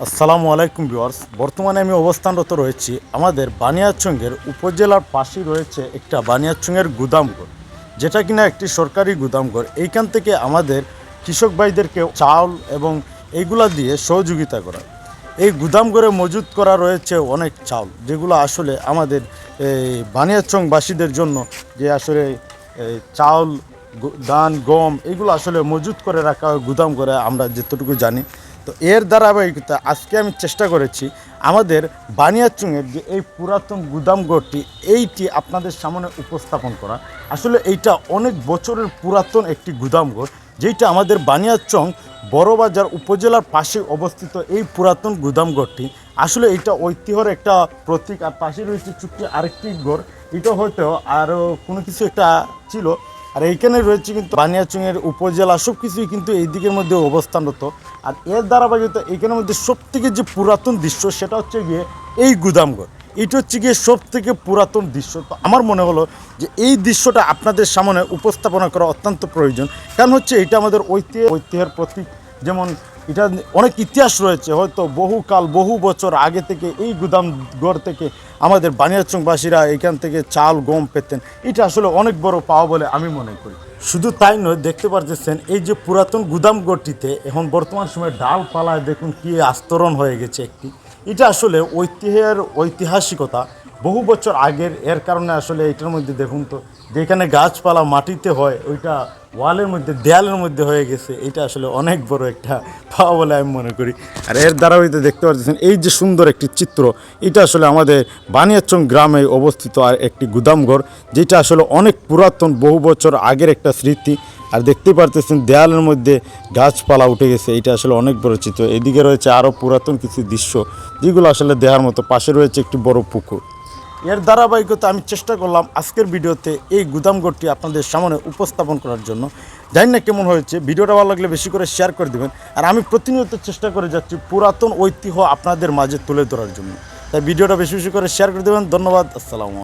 আসসালামু আলাইকুম ভিউয়ার্স। বর্তমানে আমি অবস্থানরত রয়েছি আমাদের বানিয়াচংয়ের উপজেলার পাশেই রয়েছে একটা বানিয়াচংয়ের গুদামঘর, যেটা কিনা একটি সরকারি গুদামঘর। এইখান থেকে আমাদের কৃষক ভাইদেরকে চাউল এবং এইগুলা দিয়ে সহযোগিতা করা। এই গুদামঘরে মজুত করা রয়েছে অনেক চাউল, যেগুলো আসলে আমাদের এই বানিয়াচংবাসীদের জন্য যে আসলে চাউল, ধান, গম এগুলো আসলে মজুত করে রাখা হয় গুদাম করে, আমরা যতটুকু জানি। তো এর ধারাবাহিকতা আজকে আমি চেষ্টা করেছি আমাদের বানিয়াচংয়ের যে এই পুরাতন গুদামঘরটি এইটি আপনাদের সামনে উপস্থাপন করা। আসলে এইটা অনেক বছরের পুরাতন একটি গুদামঘর, যেটা আমাদের বানিয়াচং বড়বাজার উপজেলার পাশে অবস্থিত। এই পুরাতন গুদামঘরটি আসলে এটা ঐতিহ্যের একটা প্রতীক। আর পাশে রয়েছে ছোট্ট আরেকটি ঘর, এটা হয়তো আরও কোনো কিছু একটা ছিল। আর এইখানে রয়েছে কিন্তু বানিয়াচংয়ের উপজেলা সব কিছুই কিন্তু এই দিকের মধ্যে অবস্থানরত। আর এর ধারাবাহিকতা এইখানের মধ্যে সবথেকে যে পুরাতন দৃশ্য সেটা হচ্ছে গিয়ে এই গুদামঘর। এটা হচ্ছে গিয়ে সব থেকে পুরাতন দৃশ্য। তো আমার মনে হলো যে এই দৃশ্যটা আপনাদের সামনে উপস্থাপনা করা অত্যন্ত প্রয়োজন। কারণ হচ্ছে এটা আমাদের ঐতিহ্যের প্রতীক। যেমন এটা অনেক ইতিহাস রয়েছে, হয়তো বহুকাল বহু বছর আগে থেকে এই গুদামঘর থেকে আমাদের বানিয়াচংবাসীরা এখান থেকে চাল গম পেতেন। এটা আসলে অনেক বড় পাওয়া বলে আমি মনে করি। শুধু তাই নয়, দেখতে পারতেছেন এই যে পুরাতন গুদামঘরটিতে এখন বর্তমান সময়ে ডালপালায় দেখুন কি আস্তরণ হয়ে গেছে একটি। এটা আসলে ঐতিহ্যের ঐতিহাসিকতা বহু বছর আগের। এর কারণে আসলে এটার মধ্যে দেখুন তো, যেখানে গাছপালা মাটিতে হয় ওইটা ওয়ালের মধ্যে দেয়ালের মধ্যে হয়ে গেছে। এটা আসলে অনেক বড় একটা পাওয়া বলে আমি মনে করি। আর এর দ্বারা হইতে দেখতে পাচ্ছেন এই যে সুন্দর একটি চিত্র, এটা আসলে আমাদের বানিয়াচং গ্রামে অবস্থিত আর একটি গুদামঘর, যেটা আসলে অনেক পুরাতন বহু বছর আগের একটা স্মৃতি। আর দেখতেই পারতেছেন দেয়ালের মধ্যে গাছপালা উঠে গেছে। এটা আসলে অনেক বড় চিত্র। এদিকে রয়েছে আরও পুরাতন কিছু দৃশ্য, যেগুলো আসলে দেখার মতো। পাশে রয়েছে একটি বড় পুকুর। এর ধারাবাহিকতা আমি চেষ্টা করলাম আজকের ভিডিওতে এই গুদামঘরটি আপনাদের সামনে উপস্থাপন করার জন্য। জানি না কেমন হয়েছে, ভিডিওটা ভালো লাগলে বেশি করে শেয়ার করে দেবেন। আর আমি প্রতিনিয়ত চেষ্টা করে যাচ্ছি পুরাতন ঐতিহ্য আপনাদের মাঝে তুলে ধরার জন্য, তাই ভিডিওটা বেশি বেশি করে শেয়ার করে দেবেন। ধন্যবাদ। আসসালামু আলাইকুম।